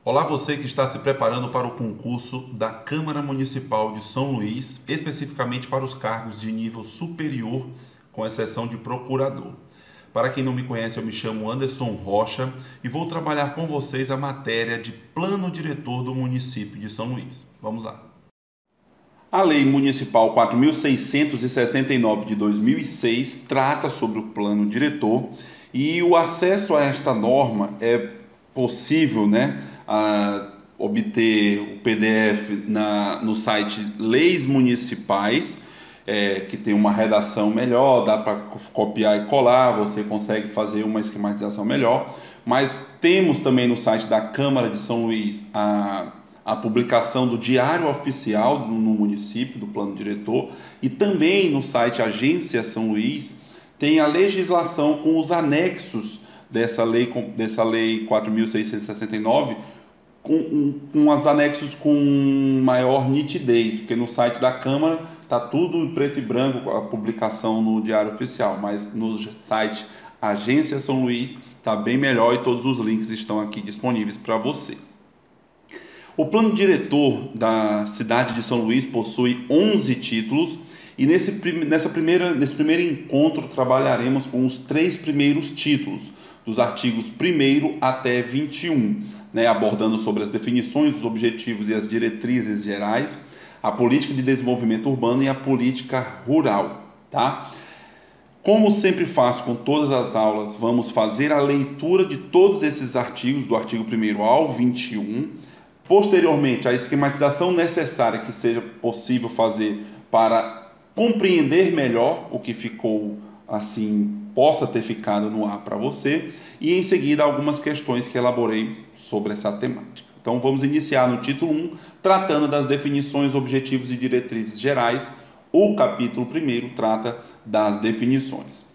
Olá, você que está se preparando para o concurso da Câmara Municipal de São Luís, especificamente para os cargos de nível superior, com exceção de procurador. Para quem não me conhece, eu me chamo Anderson Rocha e vou trabalhar com vocês a matéria de Plano Diretor do município de São Luís. Vamos lá. A Lei Municipal 4.669 de 2006 trata sobre o Plano Diretor e o acesso a esta norma é possível, obter o PDF no site Leis Municipais, que tem uma redação melhor, dá para copiar e colar, você consegue fazer uma esquematização melhor. Mas temos também no site da Câmara de São Luís a publicação do Diário Oficial no município, do Plano Diretor, e também no site Agência São Luís tem a legislação com os anexos dessa lei 4.669, com os anexos com maior nitidez, porque no site da Câmara está tudo em preto e branco, a publicação no Diário Oficial, mas no site Agência São Luís está bem melhor e todos os links estão aqui disponíveis para você. O plano diretor da cidade de São Luís possui 11 títulos e nesse primeiro encontro trabalharemos com os 3 primeiros títulos, dos artigos 1º até 21, abordando sobre as definições, os objetivos e as diretrizes gerais, a política de desenvolvimento urbano e a política rural. Como sempre faço com todas as aulas, vamos fazer a leitura de todos esses artigos, do artigo 1º ao 21, posteriormente, a esquematização necessária que seja possível fazer para compreender melhor o que ficou assim, possa ter ficado no ar para você, e em seguida algumas questões que elaborei sobre essa temática. Então vamos iniciar no título 1, tratando das definições, objetivos e diretrizes gerais. O capítulo 1º trata das definições.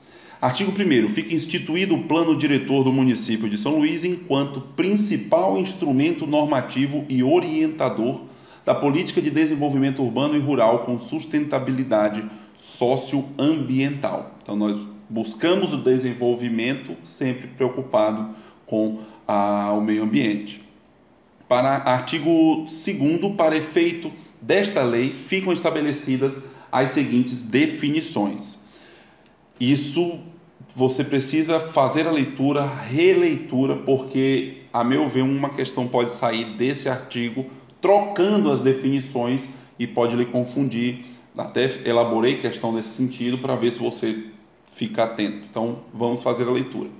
Artigo 1º. Fica instituído o Plano Diretor do município de São Luís enquanto principal instrumento normativo e orientador da política de desenvolvimento urbano e rural com sustentabilidade socioambiental. Então, nós buscamos o desenvolvimento sempre preocupado com o meio ambiente. Artigo 2º. Para efeito desta lei, ficam estabelecidas as seguintes definições. Isso você precisa fazer a leitura, releitura, porque, a meu ver, uma questão pode sair desse artigo trocando as definições e pode lhe confundir. Até elaborei questão nesse sentido para ver se você fica atento. Então, vamos fazer a leitura.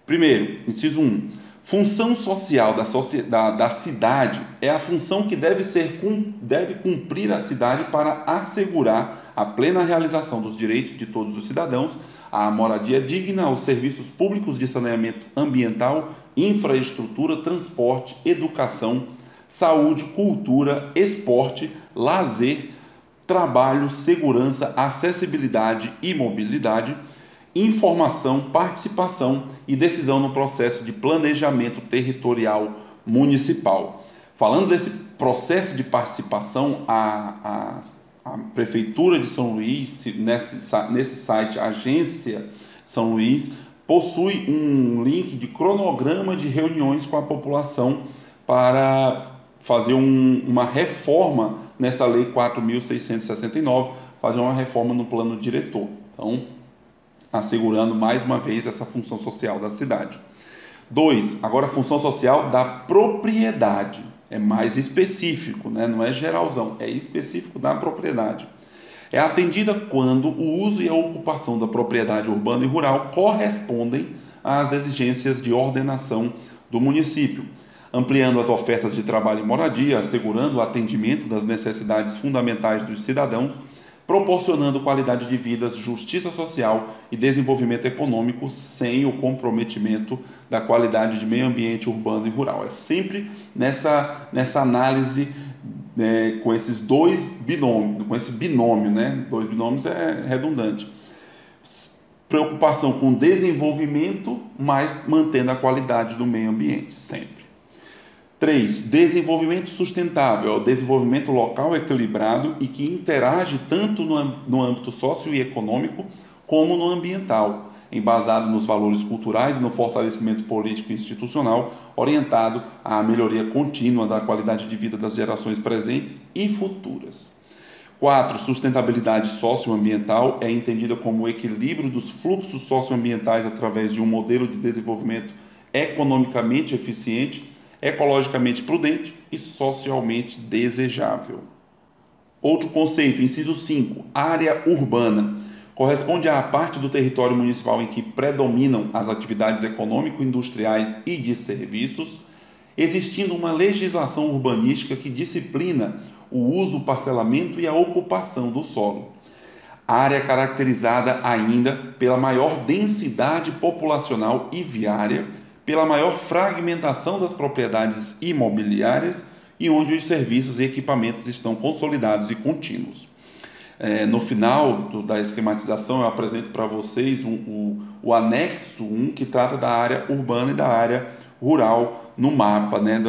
Primeiro, inciso 1. Função social da cidade é a função que deve cumprir a cidade para assegurar a plena realização dos direitos de todos os cidadãos, a moradia digna, os serviços públicos de saneamento ambiental, infraestrutura, transporte, educação, saúde, cultura, esporte, lazer, trabalho, segurança, acessibilidade e mobilidade, informação, participação e decisão no processo de planejamento territorial municipal. Falando desse processo de participação, a Prefeitura de São Luís, nesse site Agência São Luís, possui um link de cronograma de reuniões com a população para fazer uma reforma nessa Lei 4.669, fazer uma reforma no plano diretor. Então, assegurando mais uma vez essa função social da cidade. 2. Agora a função social da propriedade. É mais específico, não é geralzão, é específico da propriedade. É atendida quando o uso e a ocupação da propriedade urbana e rural correspondem às exigências de ordenação do município, ampliando as ofertas de trabalho e moradia, assegurando o atendimento das necessidades fundamentais dos cidadãos, proporcionando qualidade de vida, justiça social e desenvolvimento econômico sem o comprometimento da qualidade de meio ambiente urbano e rural. É sempre nessa análise, com esses dois binômios, com esse binômio, Dois binômios é redundante. Preocupação com desenvolvimento, mas mantendo a qualidade do meio ambiente, sempre. 3. Desenvolvimento sustentável, é o desenvolvimento local equilibrado e que interage tanto no âmbito socioeconômico como no ambiental. embasado nos valores culturais e no fortalecimento político e institucional, orientado à melhoria contínua da qualidade de vida das gerações presentes e futuras. 4. Sustentabilidade socioambiental é entendida como o equilíbrio dos fluxos socioambientais através de um modelo de desenvolvimento economicamente eficiente, ecologicamente prudente e socialmente desejável. Outro conceito, inciso 5, área urbana. Corresponde à parte do território municipal em que predominam as atividades econômico-industriais e de serviços, existindo uma legislação urbanística que disciplina o uso, o parcelamento e a ocupação do solo. Área caracterizada ainda pela maior densidade populacional e viária, pela maior fragmentação das propriedades imobiliárias e onde os serviços e equipamentos estão consolidados e contínuos. No final da esquematização, eu apresento para vocês o anexo 1, que trata da área urbana e da área rural no mapa, né,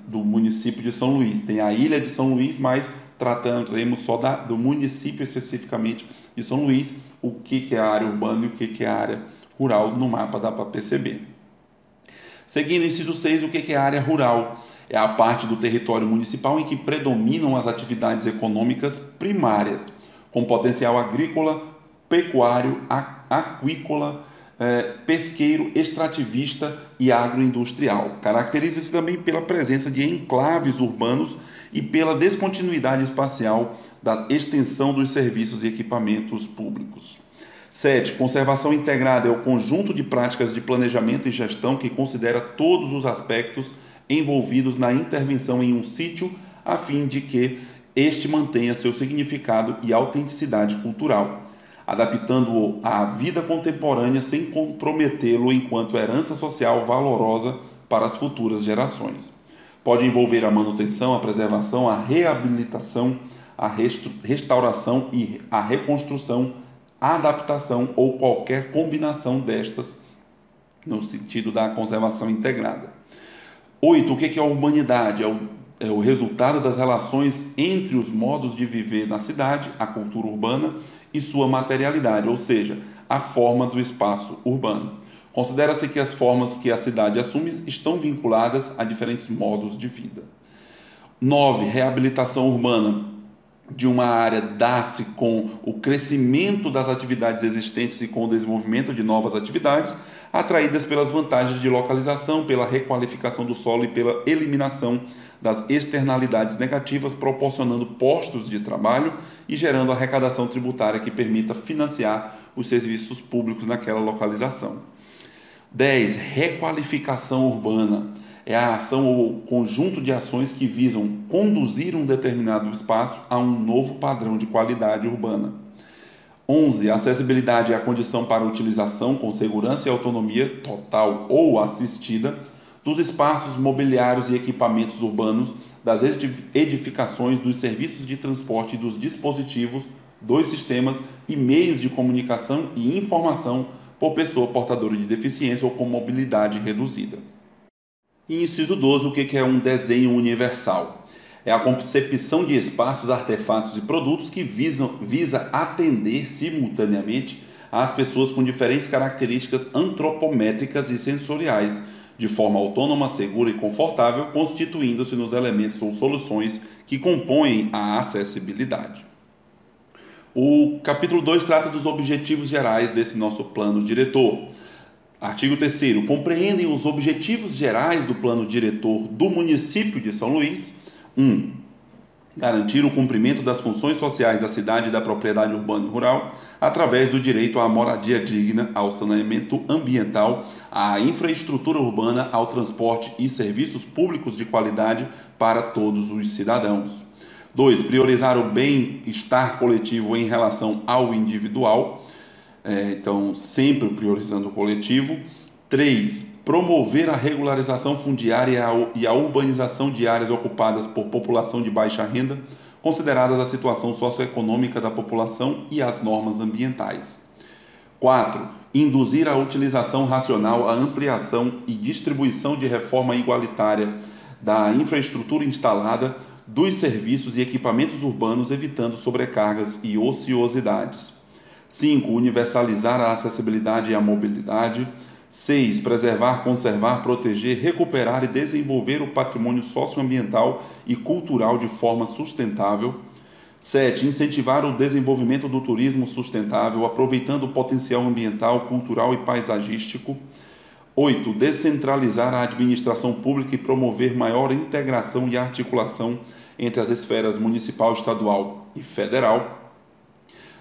do município de São Luís. Tem a ilha de São Luís, mas trataremos só do município especificamente de São Luís, o que é a área urbana e o que é a área rural no mapa, dá para perceber. Seguindo, inciso 6, o que é a área rural? É a parte do território municipal em que predominam as atividades econômicas primárias, com potencial agrícola, pecuário, aquícola, pesqueiro, extrativista e agroindustrial. Caracteriza-se também pela presença de enclaves urbanos e pela descontinuidade espacial da extensão dos serviços e equipamentos públicos. 7. Conservação integrada é o conjunto de práticas de planejamento e gestão que considera todos os aspectos envolvidos na intervenção em um sítio, a fim de que este mantenha seu significado e autenticidade cultural, adaptando-o à vida contemporânea sem comprometê-lo enquanto herança social valorosa para as futuras gerações. Pode envolver a manutenção, a preservação, a reabilitação, a restauração e a reconstrução, a adaptação ou qualquer combinação destas no sentido da conservação integrada. 8. O que é a urbanidade? É o resultado das relações entre os modos de viver na cidade, a cultura urbana e sua materialidade, ou seja, a forma do espaço urbano. Considera-se que as formas que a cidade assume estão vinculadas a diferentes modos de vida. 9. Reabilitação urbana de uma área dá-se com o crescimento das atividades existentes e com o desenvolvimento de novas atividades, atraídas pelas vantagens de localização, pela requalificação do solo e pela eliminação das externalidades negativas, proporcionando postos de trabalho e gerando arrecadação tributária que permita financiar os serviços públicos naquela localização. 10. Requalificação urbana. É a ação ou conjunto de ações que visam conduzir um determinado espaço a um novo padrão de qualidade urbana. 11. Acessibilidade é a condição para a utilização com segurança e autonomia total ou assistida dos espaços mobiliários e equipamentos urbanos, das edificações, dos serviços de transporte e dos dispositivos, dos sistemas e meios de comunicação e informação por pessoa portadora de deficiência ou com mobilidade reduzida. E inciso 12, o que é um desenho universal? É a concepção de espaços, artefatos e produtos que visa atender simultaneamente às pessoas com diferentes características antropométricas e sensoriais, de forma autônoma, segura e confortável, constituindo-se nos elementos ou soluções que compõem a acessibilidade. O capítulo 2 trata dos objetivos gerais desse nosso plano diretor. Artigo 3º. Compreendem os objetivos gerais do plano diretor do município de São Luís. 1. Garantir o cumprimento das funções sociais da cidade e da propriedade urbana e rural através do direito à moradia digna, ao saneamento ambiental, à infraestrutura urbana, ao transporte e serviços públicos de qualidade para todos os cidadãos. 2. Priorizar o bem-estar coletivo em relação ao individual. Então, sempre priorizando o coletivo. 3. Promover a regularização fundiária e a urbanização de áreas ocupadas por população de baixa renda, consideradas a situação socioeconômica da população e as normas ambientais. 4. Induzir a utilização racional, a ampliação e distribuição de reforma igualitária da infraestrutura instalada, dos serviços e equipamentos urbanos, evitando sobrecargas e ociosidades. 5. Universalizar a acessibilidade e a mobilidade. 6. Preservar, conservar, proteger, recuperar e desenvolver o patrimônio socioambiental e cultural de forma sustentável. 7. Incentivar o desenvolvimento do turismo sustentável, aproveitando o potencial ambiental, cultural e paisagístico. 8. Descentralizar a administração pública e promover maior integração e articulação entre as esferas municipal, estadual e federal.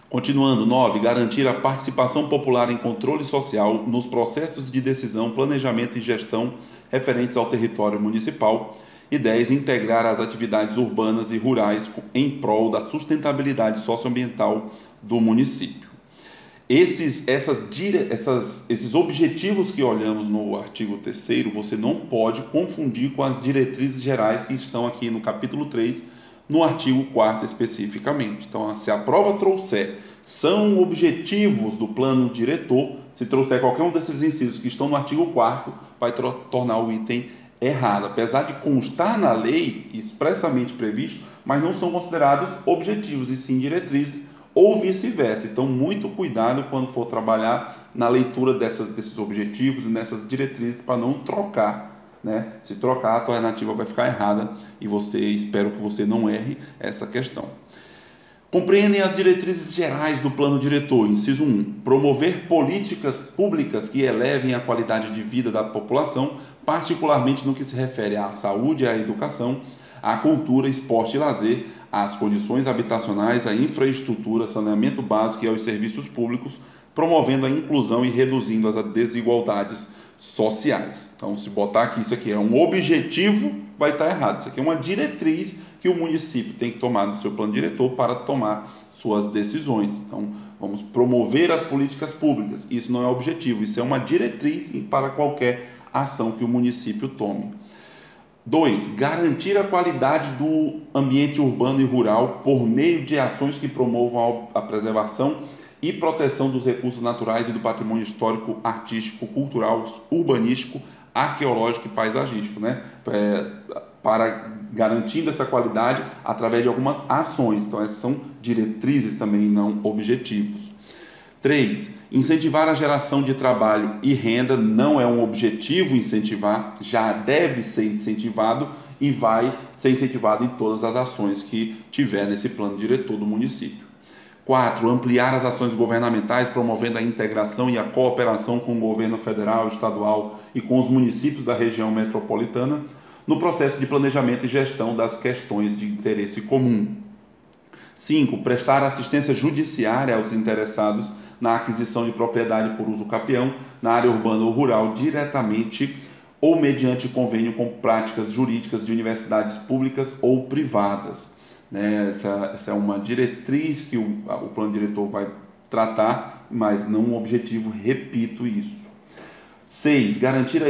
Continuando, 9. Garantir a participação popular em controle social nos processos de decisão, planejamento e gestão referentes ao território municipal. E 10. Integrar as atividades urbanas e rurais em prol da sustentabilidade socioambiental do município. Esses objetivos que olhamos no artigo 3º, você não pode confundir com as diretrizes gerais que estão aqui no capítulo 3, no artigo 4º especificamente. Então, se a prova trouxer são objetivos do plano diretor, se trouxer qualquer um desses incisos que estão no artigo 4º, vai tornar o item errado, apesar de constar na lei expressamente previsto, mas não são considerados objetivos, e sim diretrizes, ou vice-versa. Então, muito cuidado quando for trabalhar na leitura desses objetivos e nessas diretrizes para não trocar. Se trocar, a alternativa vai ficar errada e espero que você não erre essa questão. Compreendem as diretrizes gerais do plano diretor. Inciso 1. Promover políticas públicas que elevem a qualidade de vida da população, particularmente no que se refere à saúde, à educação, à cultura, esporte e lazer, às condições habitacionais, à infraestrutura, saneamento básico e aos serviços públicos, promovendo a inclusão e reduzindo as desigualdades sociais. Então, se botar aqui, isso aqui é um objetivo, vai estar errado. Isso aqui é uma diretriz que o município tem que tomar no seu plano diretor para tomar suas decisões. Então, vamos promover as políticas públicas. Isso não é objetivo, isso é uma diretriz para qualquer ação que o município tome. 2. Garantir a qualidade do ambiente urbano e rural por meio de ações que promovam a preservação e proteção dos recursos naturais e do patrimônio histórico, artístico, cultural, urbanístico, arqueológico e paisagístico, para garantindo essa qualidade através de algumas ações. Então, essas são diretrizes também, não objetivos. 3. Incentivar a geração de trabalho e renda não é um objetivo incentivar, já deve ser incentivado e vai ser incentivado em todas as ações que tiver nesse plano diretor do município. 4. Ampliar as ações governamentais, promovendo a integração e a cooperação com o governo federal, estadual e com os municípios da região metropolitana no processo de planejamento e gestão das questões de interesse comum. 5. Prestar assistência judiciária aos interessados na aquisição de propriedade por uso capião na área urbana ou rural, diretamente ou mediante convênio com práticas jurídicas de universidades públicas ou privadas. Essa é uma diretriz que o plano diretor vai tratar, mas não um objetivo, repito isso. 6. Garantir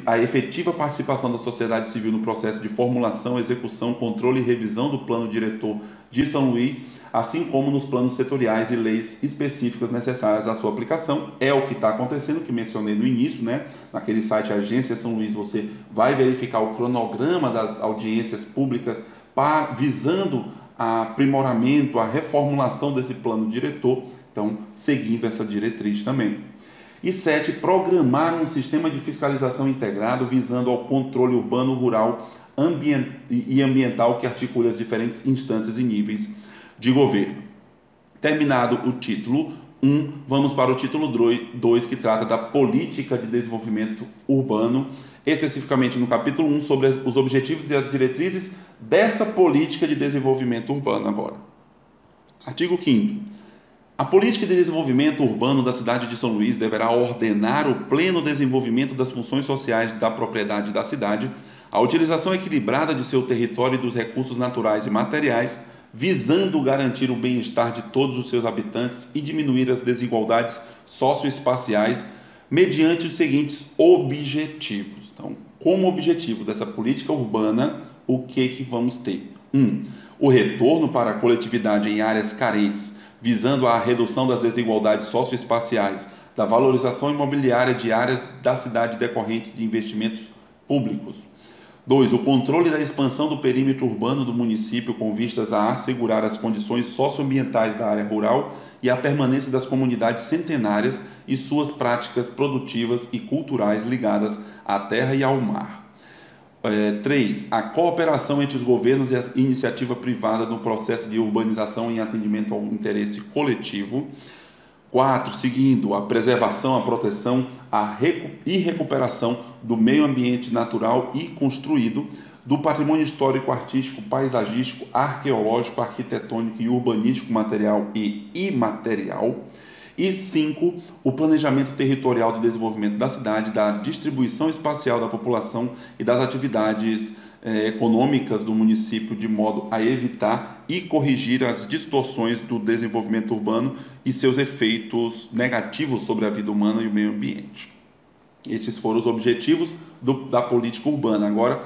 a efetiva participação da sociedade civil no processo de formulação, execução, controle e revisão do plano diretor de São Luís, assim como nos planos setoriais e leis específicas necessárias à sua aplicação. É o que está acontecendo, que mencionei no início, naquele site Agência São Luís, você vai verificar o cronograma das audiências públicas visando a aprimoramento, a reformulação desse plano diretor, então seguindo essa diretriz também. E 7. Programar um sistema de fiscalização integrado visando ao controle urbano, rural e ambiental que articule as diferentes instâncias e níveis de governo. Terminado o título 1, vamos para o título 2, que trata da política de desenvolvimento urbano, especificamente no capítulo 1, sobre os objetivos e as diretrizes dessa política de desenvolvimento urbano agora. Artigo 5º. A política de desenvolvimento urbano da cidade de São Luís deverá ordenar o pleno desenvolvimento das funções sociais da propriedade da cidade, a utilização equilibrada de seu território e dos recursos naturais e materiais, visando garantir o bem-estar de todos os seus habitantes e diminuir as desigualdades socioespaciais, mediante os seguintes objetivos. Então, como objetivo dessa política urbana, o que vamos ter? 1. O retorno para a coletividade em áreas carentes, visando a redução das desigualdades socioespaciais, da valorização imobiliária de áreas da cidade decorrentes de investimentos públicos. 2. O controle da expansão do perímetro urbano do município com vistas a assegurar as condições socioambientais da área rural e a permanência das comunidades centenárias e suas práticas produtivas e culturais ligadas à terra e ao mar. 3. A cooperação entre os governos e a iniciativa privada no processo de urbanização em atendimento ao interesse coletivo. 4. Seguindo a preservação, a proteção e recuperação do meio ambiente natural e construído, do patrimônio histórico, artístico, paisagístico, arqueológico, arquitetônico e urbanístico material e imaterial. E 5. O planejamento territorial de desenvolvimento da cidade, da distribuição espacial da população e das atividades econômicas do município, de modo a evitar e corrigir as distorções do desenvolvimento urbano e seus efeitos negativos sobre a vida humana e o meio ambiente. Estes foram os objetivos da política urbana. Agora,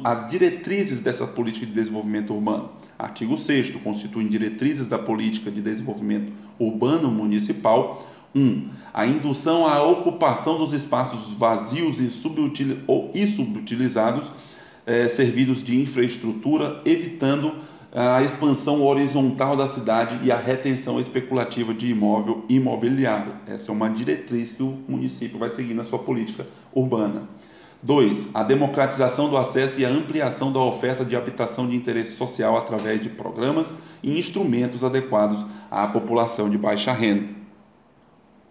as diretrizes dessa política de desenvolvimento urbano. Artigo 6º, constituem diretrizes da política de desenvolvimento urbano municipal. 1. A indução à ocupação dos espaços vazios e subutilizados, servidos de infraestrutura, evitando a expansão horizontal da cidade e a retenção especulativa de imóvel imobiliário. Essa é uma diretriz que o município vai seguir na sua política urbana. 2. A democratização do acesso e a ampliação da oferta de habitação de interesse social através de programas e instrumentos adequados à população de baixa renda.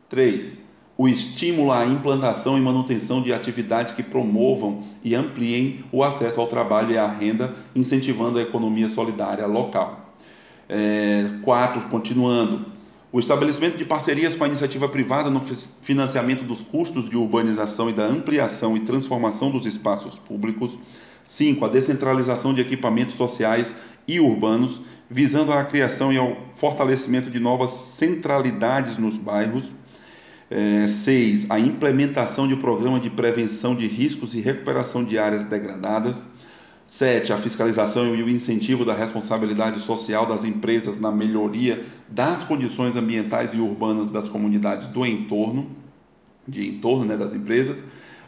3. O estímulo à implantação e manutenção de atividades que promovam e ampliem o acesso ao trabalho e à renda, incentivando a economia solidária local. 4. Continuando, o estabelecimento de parcerias com a iniciativa privada no financiamento dos custos de urbanização e da ampliação e transformação dos espaços públicos. 5. A descentralização de equipamentos sociais e urbanos, visando a criação e ao fortalecimento de novas centralidades nos bairros. 6. A implementação de programa de prevenção de riscos e recuperação de áreas degradadas. 7. A fiscalização e o incentivo da responsabilidade social das empresas na melhoria das condições ambientais e urbanas das comunidades do entorno, das empresas.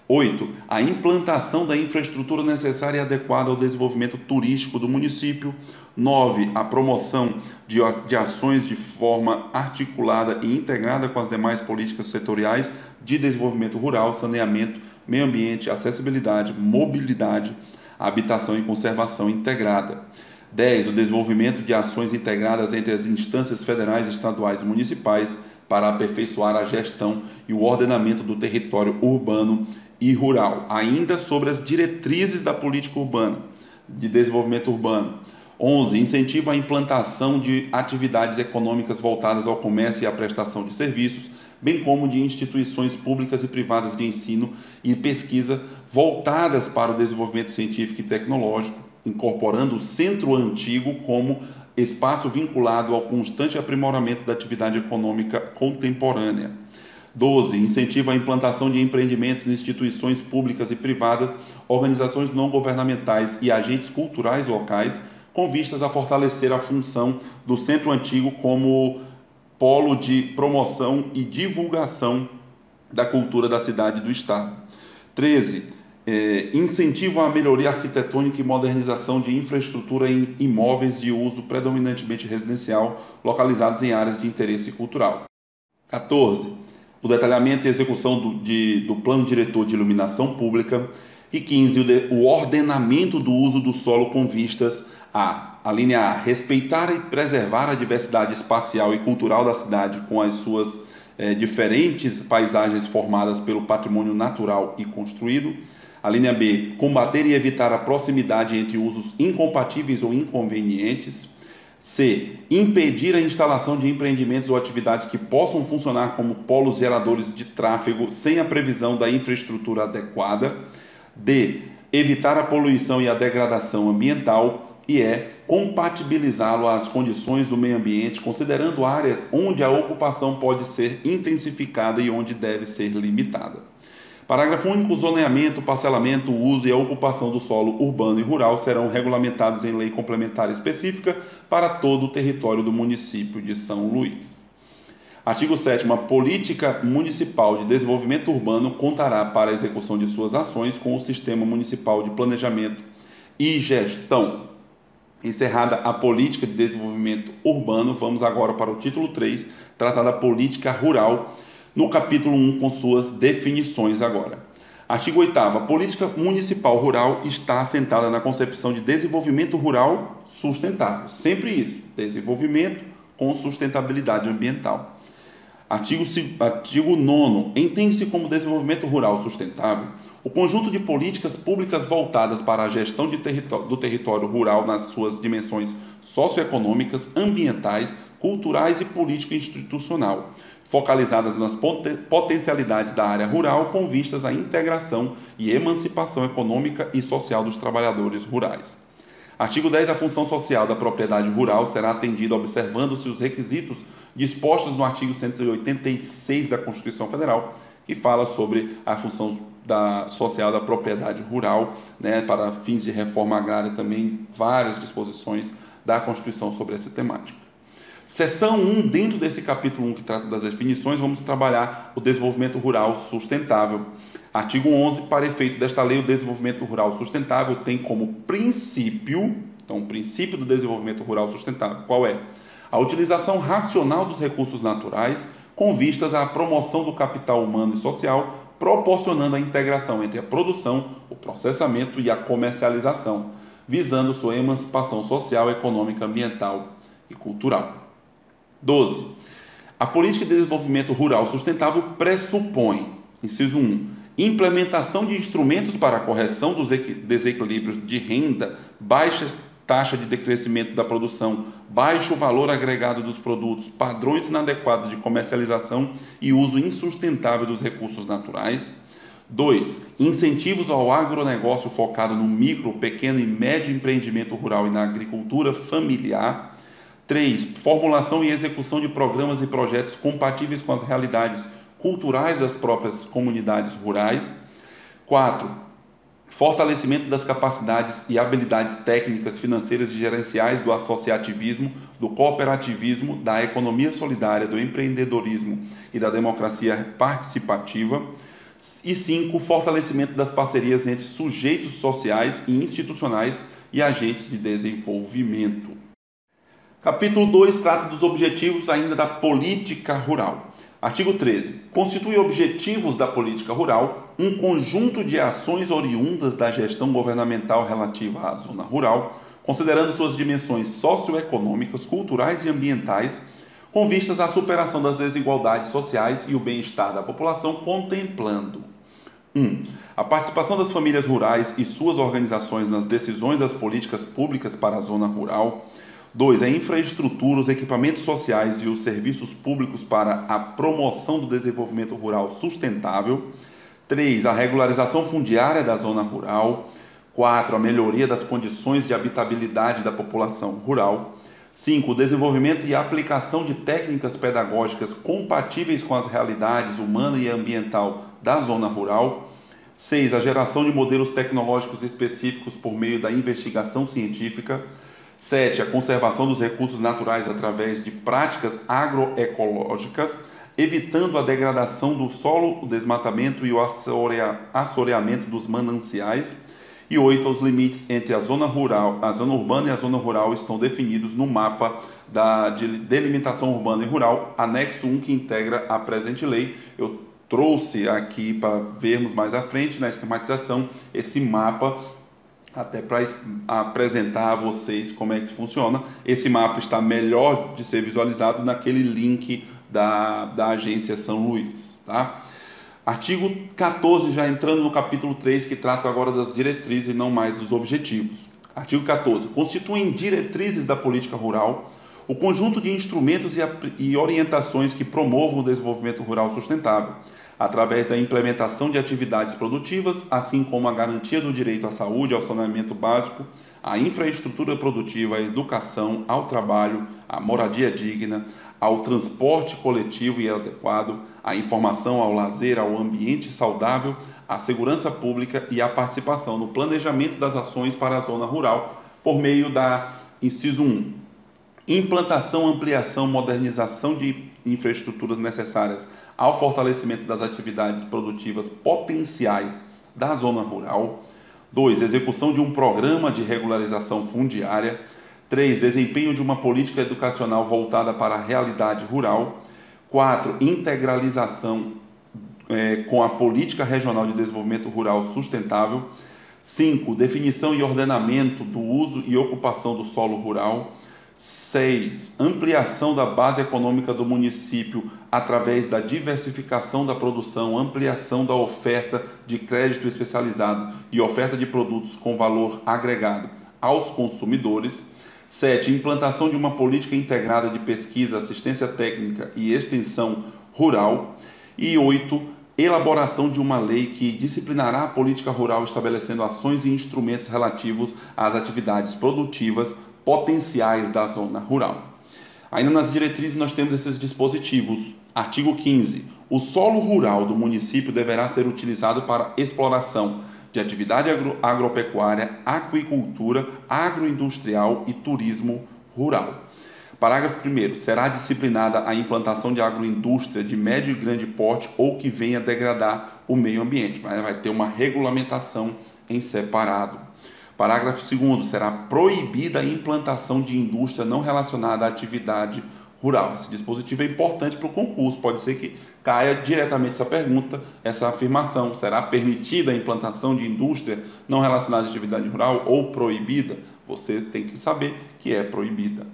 8. A implantação da infraestrutura necessária e adequada ao desenvolvimento turístico do município. 9. A promoção de ações de forma articulada e integrada com as demais políticas setoriais de desenvolvimento rural, saneamento, meio ambiente, acessibilidade, mobilidade, habitação e conservação integrada. 10. O desenvolvimento de ações integradas entre as instâncias federais, estaduais e municipais para aperfeiçoar a gestão e o ordenamento do território urbano e rural. Ainda sobre as diretrizes da política urbana, de desenvolvimento urbano. 11. Incentiva a implantação de atividades econômicas voltadas ao comércio e à prestação de serviços, bem como de instituições públicas e privadas de ensino e pesquisa voltadas para o desenvolvimento científico e tecnológico, incorporando o centro antigo como espaço vinculado ao constante aprimoramento da atividade econômica contemporânea. 12. Incentiva a implantação de empreendimentos em instituições públicas e privadas, organizações não governamentais e agentes culturais locais, com vistas a fortalecer a função do Centro Antigo como polo de promoção e divulgação da cultura da cidade e do Estado. 13. Incentivo à melhoria arquitetônica e modernização de infraestrutura em imóveis de uso predominantemente residencial, localizados em áreas de interesse cultural. 14. O detalhamento e execução do Plano Diretor de Iluminação Pública. E 15. O ordenamento do uso do solo com vistas a linha A, respeitar e preservar a diversidade espacial e cultural da cidade com as suas diferentes paisagens formadas pelo patrimônio natural e construído. A linha B, combater e evitar a proximidade entre usos incompatíveis ou inconvenientes. C, impedir a instalação de empreendimentos ou atividades que possam funcionar como polos geradores de tráfego sem a previsão da infraestrutura adequada. D, evitar a poluição e a degradação ambiental. E compatibilizá-lo às condições do meio ambiente, considerando áreas onde a ocupação pode ser intensificada e onde deve ser limitada. Parágrafo único. O zoneamento, parcelamento, o uso e a ocupação do solo urbano e rural serão regulamentados em lei complementar específica para todo o território do município de São Luís. Artigo 7º. A política municipal de desenvolvimento urbano contará para a execução de suas ações com o Sistema Municipal de Planejamento e Gestão. Encerrada a política de desenvolvimento urbano, vamos agora para o título 3, tratar da política rural, no capítulo 1, com suas definições agora. Artigo 8º. A política municipal rural está assentada na concepção de desenvolvimento rural sustentável. Sempre isso, desenvolvimento com sustentabilidade ambiental. Artigo 9º. Entende-se como desenvolvimento rural sustentável o conjunto de políticas públicas voltadas para a gestão do território rural nas suas dimensões socioeconômicas, ambientais, culturais e político-institucional, focalizadas nas potencialidades da área rural com vistas à integração e emancipação econômica e social dos trabalhadores rurais. Artigo 10. A função social da propriedade rural será atendida observando-se os requisitos dispostos no artigo 186 da Constituição Federal, que fala sobre a função social da propriedade rural, né, para fins de reforma agrária, também várias disposições da Constituição sobre essa temática. Seção 1, dentro desse capítulo 1 que trata das definições, vamos trabalhar o desenvolvimento rural sustentável. Artigo 11, para efeito desta lei, o desenvolvimento rural sustentável tem como princípio, então o princípio do desenvolvimento rural sustentável, qual é? A utilização racional dos recursos naturais com vistas à promoção do capital humano e social, proporcionando a integração entre a produção, o processamento e a comercialização, visando sua emancipação social, econômica, ambiental e cultural. 12. A política de desenvolvimento rural sustentável pressupõe, inciso 1, implementação de instrumentos para a correção dos desequilíbrios de renda, baixa taxa de decrescimento da produção, baixo valor agregado dos produtos, padrões inadequados de comercialização e uso insustentável dos recursos naturais. 2. Incentivos ao agronegócio focado no micro, pequeno e médio empreendimento rural e na agricultura familiar. 3. Formulação e execução de programas e projetos compatíveis com as realidades culturais das próprias comunidades rurais. 4. Fortalecimento das capacidades e habilidades técnicas, financeiras e gerenciais do associativismo, do cooperativismo, da economia solidária, do empreendedorismo e da democracia participativa. E 5. Fortalecimento das parcerias entre sujeitos sociais e institucionais e agentes de desenvolvimento. Capítulo 2 trata dos objetivos ainda da política rural. Artigo 13. Constitui objetivos da política rural um conjunto de ações oriundas da gestão governamental relativa à zona rural, considerando suas dimensões socioeconômicas, culturais e ambientais, com vistas à superação das desigualdades sociais e o bem-estar da população, contemplando 1. A participação das famílias rurais e suas organizações nas decisões das políticas públicas para a zona rural. 2. A infraestrutura, os equipamentos sociais e os serviços públicos para a promoção do desenvolvimento rural sustentável. 3. A regularização fundiária da zona rural. 4. A melhoria das condições de habitabilidade da população rural. 5. O desenvolvimento e aplicação de técnicas pedagógicas compatíveis com as realidades humana e ambiental da zona rural. 6. A geração de modelos tecnológicos específicos por meio da investigação científica. 7. A conservação dos recursos naturais através de práticas agroecológicas, evitando a degradação do solo, o desmatamento e o assoreamento dos mananciais. E 8. Os limites entre a zona urbana e a zona rural estão definidos no mapa de delimitação urbana e rural, anexo 1, que integra a presente lei. Eu trouxe aqui para vermos mais à frente, na esquematização, esse mapa, até para apresentar a vocês como é que funciona. Esse mapa está melhor de ser visualizado naquele link da agência São Luís, tá? Artigo 14, já entrando no capítulo 3, que trata agora das diretrizes e não mais dos objetivos. Artigo 14. Constituem diretrizes da política rural o conjunto de instrumentos e orientações que promovam o desenvolvimento rural sustentável, através da implementação de atividades produtivas, assim como a garantia do direito à saúde, ao saneamento básico, à infraestrutura produtiva, à educação, ao trabalho, à moradia digna, ao transporte coletivo e adequado, à informação, ao lazer, ao ambiente saudável, à segurança pública e à participação no planejamento das ações para a zona rural, por meio da inciso 1. Implantação, ampliação, modernização infraestruturas necessárias ao fortalecimento das atividades produtivas potenciais da zona rural. 2. Execução de um programa de regularização fundiária. 3. Desempenho de uma política educacional voltada para a realidade rural. 4. Integralização com a Política Regional de Desenvolvimento Rural Sustentável. 5. Definição e ordenamento do uso e ocupação do solo rural. 6. Ampliação da base econômica do município através da diversificação da produção, ampliação da oferta de crédito especializado e oferta de produtos com valor agregado aos consumidores. 7. Implantação de uma política integrada de pesquisa, assistência técnica e extensão rural. E 8. Elaboração de uma lei que disciplinará a política rural, estabelecendo ações e instrumentos relativos às atividades produtivas potenciais da zona rural. Ainda nas diretrizes nós temos esses dispositivos. Artigo 15. O solo rural do município deverá ser utilizado para exploração de atividade agropecuária, aquicultura, agroindustrial e turismo rural. Parágrafo 1º. Será disciplinada a implantação de agroindústria de médio e grande porte ou que venha degradar o meio ambiente, mas vai ter uma regulamentação em separado. Parágrafo 2º. Será proibida a implantação de indústria não relacionada à atividade rural. Esse dispositivo é importante para o concurso, pode ser que caia diretamente essa pergunta, essa afirmação. Será permitida a implantação de indústria não relacionada à atividade rural ou proibida? Você tem que saber que é proibida.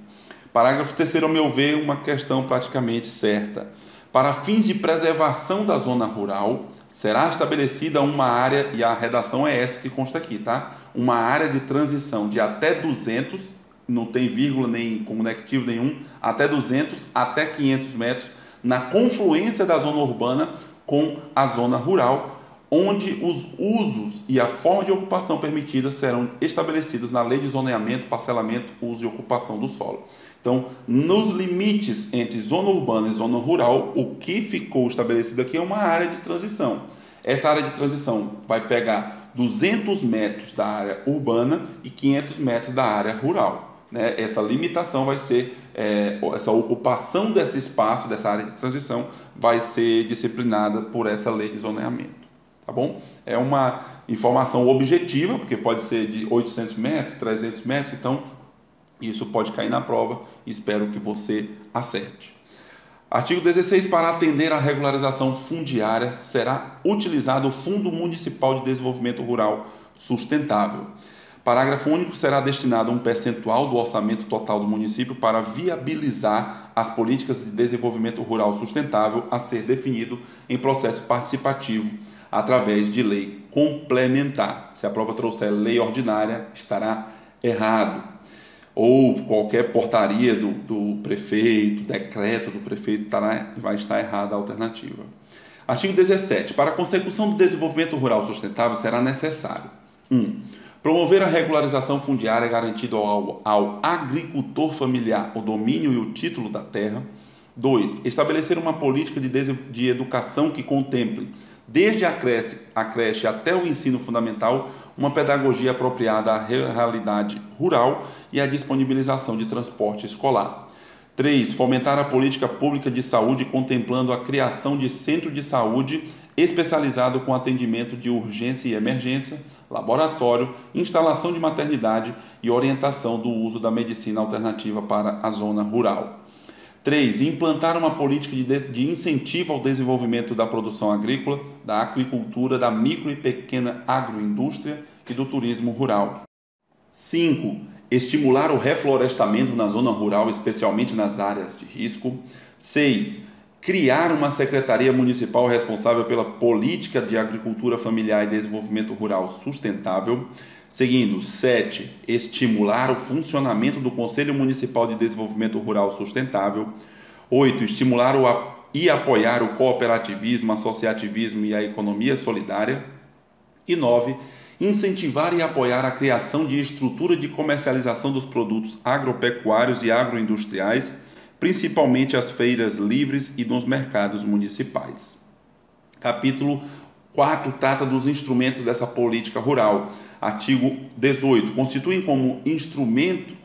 Parágrafo 3º, ao meu ver, uma questão praticamente certa. Para fins de preservação da zona rural, será estabelecida uma área, e a redação é essa que consta aqui, tá? Uma área de transição de até 200, não tem vírgula nem conectivo nenhum, até 200 até 500 metros, na confluência da zona urbana com a zona rural, onde os usos e a forma de ocupação permitida serão estabelecidos na Lei de Zoneamento, Parcelamento, Uso e Ocupação do Solo. Então, nos limites entre zona urbana e zona rural, o que ficou estabelecido aqui é uma área de transição. Essa área de transição vai pegar 200 metros da área urbana e 500 metros da área rural, né? Essa limitação vai ser, essa ocupação desse espaço, dessa área de transição, vai ser disciplinada por essa lei de zoneamento. Tá bom? É uma informação objetiva, porque pode ser de 800 metros, 300 metros, então isso pode cair na prova, espero que você acerte. Artigo 16. Para atender à regularização fundiária, será utilizado o Fundo Municipal de Desenvolvimento Rural Sustentável. Parágrafo único. Será destinado um percentual do orçamento total do município para viabilizar as políticas de desenvolvimento rural sustentável a ser definido em processo participativo através de lei complementar. Se a prova trouxer lei ordinária, estará errado. Ou qualquer portaria do prefeito, decreto do prefeito, vai estar errada a alternativa. Artigo 17. Para a consecução do desenvolvimento rural sustentável será necessário: 1. Promover a regularização fundiária garantindo ao agricultor familiar o domínio e o título da terra. 2. Estabelecer uma política de educação que contemple, desde a creche até o ensino fundamental, uma pedagogia apropriada à realidade rural e a disponibilização de transporte escolar. 3. Fomentar a política pública de saúde, contemplando a criação de centro de saúde especializado com atendimento de urgência e emergência, laboratório, instalação de maternidade e orientação do uso da medicina alternativa para a zona rural. 3. Implantar uma política de incentivo ao desenvolvimento da produção agrícola, da aquicultura, da micro e pequena agroindústria e do turismo rural. 5. Estimular o reflorestamento na zona rural, especialmente nas áreas de risco. 6. Criar uma secretaria municipal responsável pela política de agricultura familiar e desenvolvimento rural sustentável. Seguindo, 7. Estimular o funcionamento do Conselho Municipal de Desenvolvimento Rural Sustentável. 8. Estimular e apoiar o cooperativismo, associativismo e a economia solidária. E 9. Incentivar e apoiar a criação de estrutura de comercialização dos produtos agropecuários e agroindustriais, principalmente as feiras livres e nos mercados municipais. Capítulo 4 trata dos instrumentos dessa política rural. Artigo 18.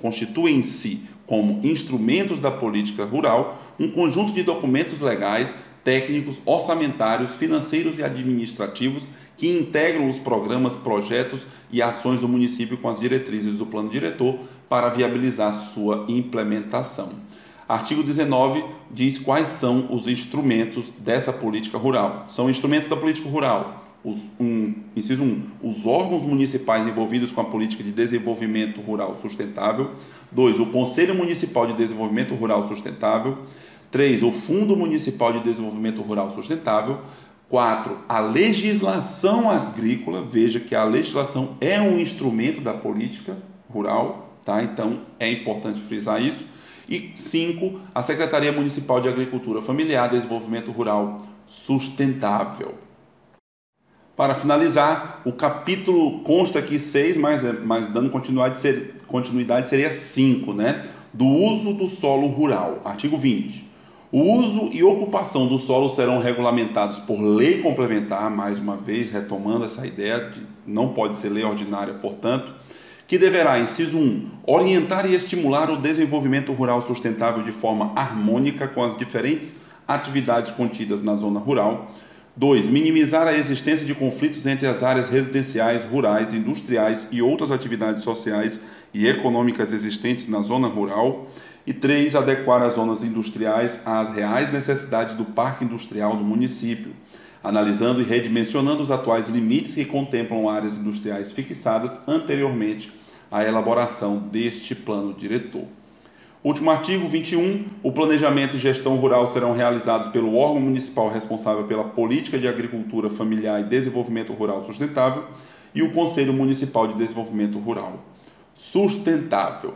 Constituem-se como instrumentos da política rural, um conjunto de documentos legais, técnicos, orçamentários, financeiros e administrativos que integram os programas, projetos e ações do município com as diretrizes do plano diretor para viabilizar sua implementação. Artigo 19 diz quais são os instrumentos dessa política rural. São instrumentos da política rural. Inciso 1, os órgãos municipais envolvidos com a política de desenvolvimento rural sustentável. 2, o Conselho Municipal de Desenvolvimento Rural Sustentável. 3, o Fundo Municipal de Desenvolvimento Rural Sustentável. 4, a legislação agrícola. Veja que a legislação é um instrumento da política rural, tá? Então é importante frisar isso. E 5, a Secretaria Municipal de Agricultura Familiar e Desenvolvimento Rural Sustentável. Para finalizar, o capítulo consta aqui 6, mas dando continuidade seria 5, né? Do uso do solo rural. Artigo 20. O uso e ocupação do solo serão regulamentados por lei complementar, mais uma vez, retomando essa ideia de não pode ser lei ordinária, portanto, que deverá, inciso 1, orientar e estimular o desenvolvimento rural sustentável de forma harmônica com as diferentes atividades contidas na zona rural. 2. Minimizar a existência de conflitos entre as áreas residenciais, rurais, industriais e outras atividades sociais e econômicas existentes na zona rural. E 3. Adequar as zonas industriais às reais necessidades do parque industrial do município, analisando e redimensionando os atuais limites que contemplam áreas industriais fixadas anteriormente à elaboração deste plano diretor. Último artigo, 21. O planejamento e gestão rural serão realizados pelo órgão municipal responsável pela política de agricultura familiar e desenvolvimento rural sustentável e o Conselho Municipal de Desenvolvimento Rural Sustentável.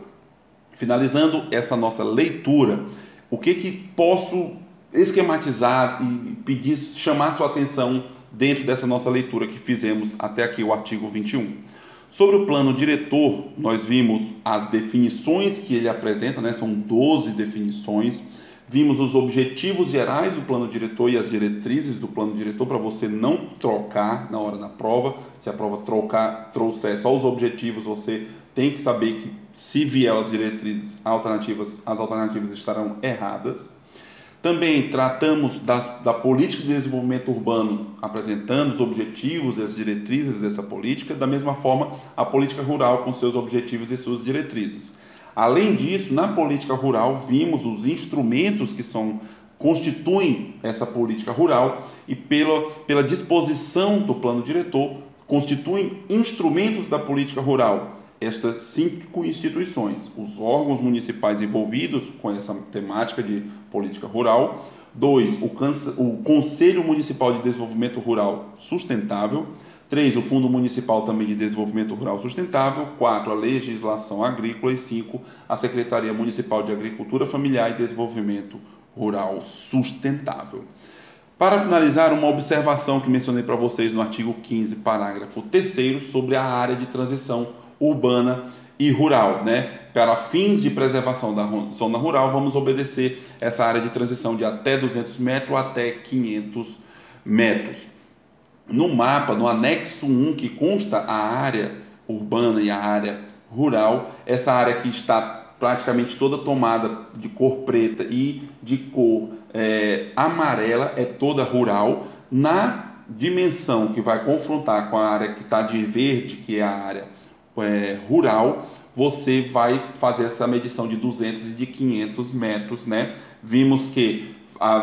Finalizando essa nossa leitura, o que posso esquematizar e pedir, chamar sua atenção dentro dessa nossa leitura que fizemos até aqui, o artigo 21. Sobre o plano diretor, nós vimos as definições que ele apresenta, né? São 12 definições. Vimos os objetivos gerais do plano diretor e as diretrizes do plano diretor para você não trocar na hora da prova. Se a prova trouxer só os objetivos, você tem que saber que se vier as diretrizes alternativas, as alternativas estarão erradas. Também tratamos da política de desenvolvimento urbano, apresentando os objetivos e as diretrizes dessa política, da mesma forma a política rural com seus objetivos e suas diretrizes. Além disso, na política rural, vimos os instrumentos que constituem essa política rural e pela disposição do plano diretor, constituem instrumentos da política rural. Estas 5 instituições, os órgãos municipais envolvidos com essa temática de política rural. 2, o Conselho Municipal de Desenvolvimento Rural Sustentável. 3, o Fundo Municipal também de Desenvolvimento Rural Sustentável. 4, a legislação agrícola. E 5, a Secretaria Municipal de Agricultura Familiar e Desenvolvimento Rural Sustentável. Para finalizar, uma observação que mencionei para vocês no artigo 15, parágrafo 3º, sobre a área de transição urbana e rural, né? Para fins de preservação da zona rural, vamos obedecer essa área de transição de até 200 metros até 500 metros. No mapa, no anexo 1, que consta a área urbana e a área rural, essa área que está praticamente toda tomada de cor preta e de cor amarela é toda rural. Na dimensão que vai confrontar com a área que está de verde, que é a área rural, você vai fazer essa medição de 200 e de 500 metros, né? Vimos que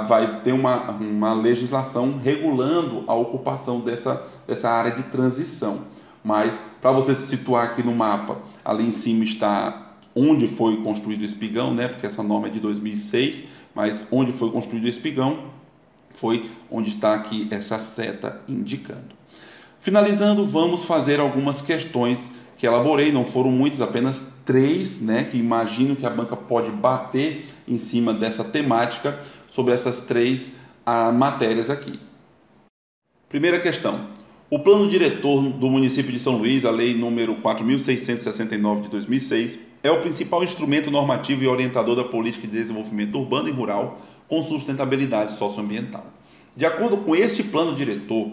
vai ter uma legislação regulando a ocupação dessa área de transição. Mas, para você se situar aqui no mapa, ali em cima está onde foi construído o espigão, né? Porque essa norma é de 2006, mas onde foi construído o espigão foi onde está aqui essa seta indicando. Finalizando, vamos fazer algumas questões que elaborei, não foram muitas, apenas 3, né, que imagino que a banca pode bater em cima dessa temática sobre essas 3 matérias aqui. Primeira questão. O plano diretor do município de São Luís, a lei número 4.669 de 2006, é o principal instrumento normativo e orientador da política de desenvolvimento urbano e rural com sustentabilidade socioambiental. De acordo com este plano diretor,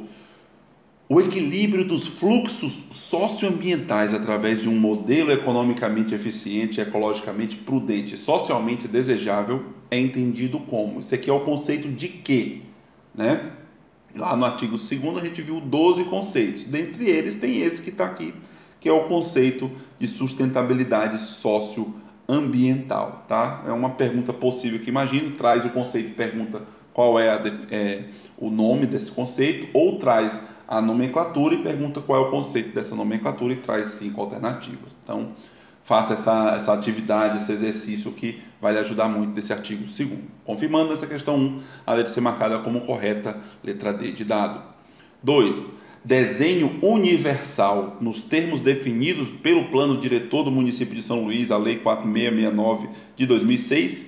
O equilíbrio dos fluxos socioambientais através de um modelo economicamente eficiente, ecologicamente prudente e socialmente desejável é entendido como. Isso aqui é o conceito de quê? Né? Lá no artigo 2º a gente viu 12 conceitos. Dentre eles tem esse que está aqui, que é o conceito de sustentabilidade socioambiental. Tá? É uma pergunta possível que imagino, traz o conceito e pergunta qual é o nome desse conceito, ou traz a nomenclatura e pergunta qual é o conceito dessa nomenclatura e traz 5 alternativas. Então, faça essa atividade, esse exercício que vai lhe ajudar muito desse artigo 2º. Confirmando essa questão 1, a letra ser marcada como correta, letra D de dado. 2. Desenho universal nos termos definidos pelo Plano Diretor do município de São Luís, a Lei 4669 de 2006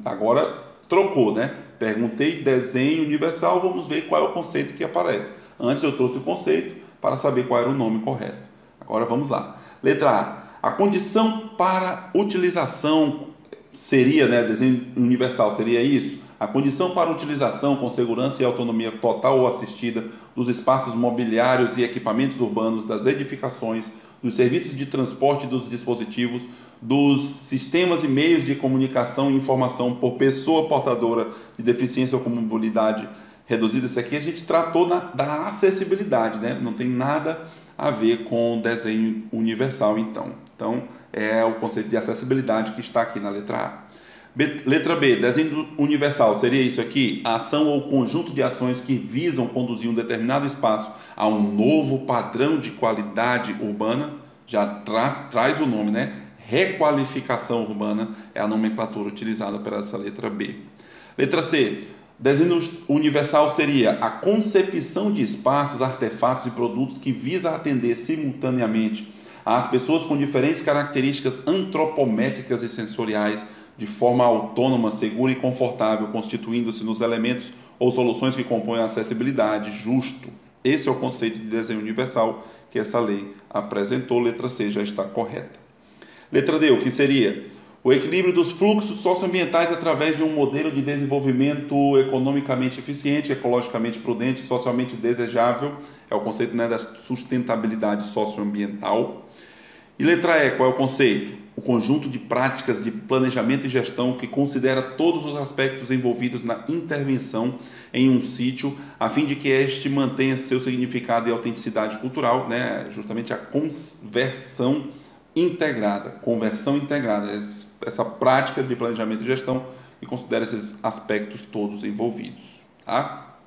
agora trocou, né? Perguntei desenho universal, vamos ver qual é o conceito que aparece. Antes eu trouxe o conceito para saber qual era o nome correto. Agora vamos lá. Letra A. A condição para utilização seria, né, desenho universal, seria isso? A condição para utilização com segurança e autonomia total ou assistida dos espaços mobiliários e equipamentos urbanos, das edificações, dos serviços de transporte dos dispositivos, dos sistemas e meios de comunicação e informação por pessoa portadora de deficiência ou com mobilidade reduzida. Isso aqui a gente tratou da acessibilidade, né? Não tem nada a ver com desenho universal, então. Então, é o conceito de acessibilidade que está aqui na letra A. Letra B, desenho universal, seria isso aqui? A ação ou conjunto de ações que visam conduzir um determinado espaço a um novo padrão de qualidade urbana, já traz o nome, né? Requalificação urbana é a nomenclatura utilizada para essa letra B. Letra C, desenho universal seria a concepção de espaços, artefatos e produtos que visa atender simultaneamente às pessoas com diferentes características antropométricas e sensoriais, de forma autônoma, segura e confortável, constituindo-se nos elementos ou soluções que compõem a acessibilidade, justo. Esse é o conceito de desenho universal que essa lei apresentou. Letra C já está correta. Letra D, o que seria? O equilíbrio dos fluxos socioambientais através de um modelo de desenvolvimento economicamente eficiente, ecologicamente prudente e socialmente desejável. É o conceito, né, da sustentabilidade socioambiental. E letra E, qual é o conceito? O conjunto de práticas de planejamento e gestão que considera todos os aspectos envolvidos na intervenção em um sítio, a fim de que este mantenha seu significado e autenticidade cultural, né? Justamente a conversão integrada, essa prática de planejamento e gestão que considera esses aspectos todos envolvidos. Tá?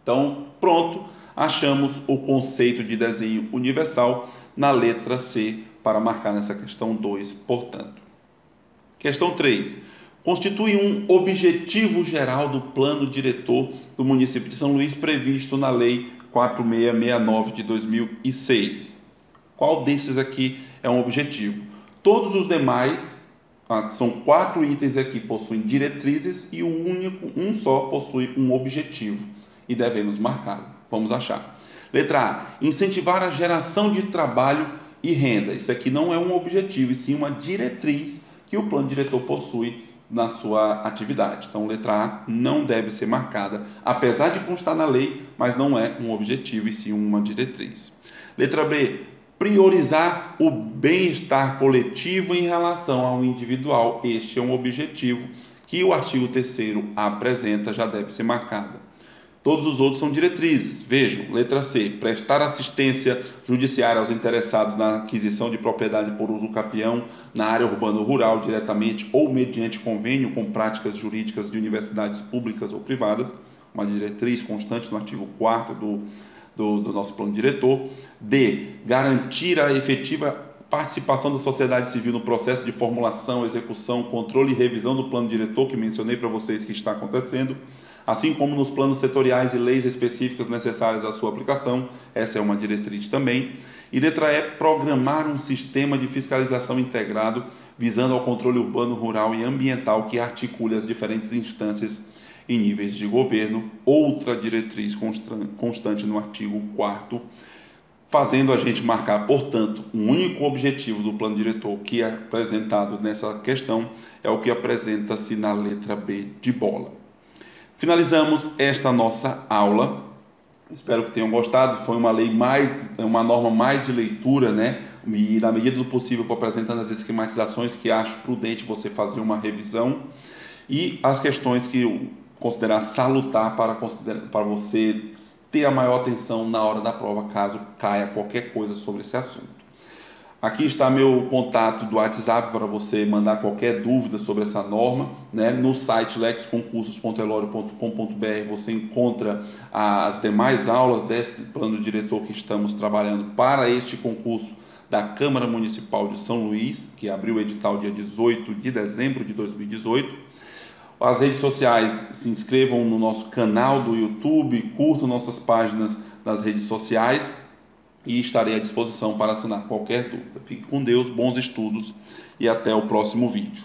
Então, pronto, achamos o conceito de desenho universal na letra C, para marcar nessa questão 2, portanto. Questão 3. Constitui um objetivo geral do plano diretor do município de São Luís previsto na Lei 4669 de 2006. Qual desses aqui é um objetivo? Todos os demais, são 4 itens aqui, possuem diretrizes e um só possui um objetivo e devemos marcá-lo. Vamos achar. Letra A. Incentivar a geração de trabalho e renda. Isso aqui não é um objetivo, e sim uma diretriz que o plano diretor possui na sua atividade. Então, letra A não deve ser marcada, apesar de constar na lei, mas não é um objetivo, e sim uma diretriz. Letra B. Priorizar o bem-estar coletivo em relação ao individual. Este é um objetivo que o artigo 3º apresenta, já deve ser marcada. Todos os outros são diretrizes. Vejam, letra C, prestar assistência judiciária aos interessados na aquisição de propriedade por uso capião na área urbana ou rural, diretamente ou mediante convênio com práticas jurídicas de universidades públicas ou privadas, uma diretriz constante no artigo 4º do nosso plano diretor. D, garantir a efetiva participação da sociedade civil no processo de formulação, execução, controle e revisão do plano diretor, que mencionei para vocês que está acontecendo, assim como nos planos setoriais e leis específicas necessárias à sua aplicação. Essa é uma diretriz também. E letra E, programar um sistema de fiscalização integrado visando ao controle urbano, rural e ambiental que articule as diferentes instâncias e níveis de governo. Outra diretriz constante no artigo 4º, fazendo a gente marcar, portanto, um único objetivo do plano diretor que é apresentado nessa questão é o que apresenta-se na letra B de bola. Finalizamos esta nossa aula Espero que tenham gostado. Foi uma norma mais de leitura, né? E na medida do possível vou apresentando as esquematizações que acho prudente você fazer uma revisão e as questões que eu considerar salutar para você ter a maior atenção na hora da prova, caso caia qualquer coisa sobre esse assunto. Aqui está meu contato do WhatsApp para você mandar qualquer dúvida sobre essa norma, né? No site lexconcursos.elório.com.br você encontra as demais aulas deste plano diretor que estamos trabalhando para este concurso da Câmara Municipal de São Luís, que abriu o edital dia 18 de dezembro de 2018. As redes sociais, se inscrevam no nosso canal do YouTube, curtam nossas páginas nas redes sociais e estarei à disposição para sanar qualquer dúvida. Fique com Deus, bons estudos e até o próximo vídeo.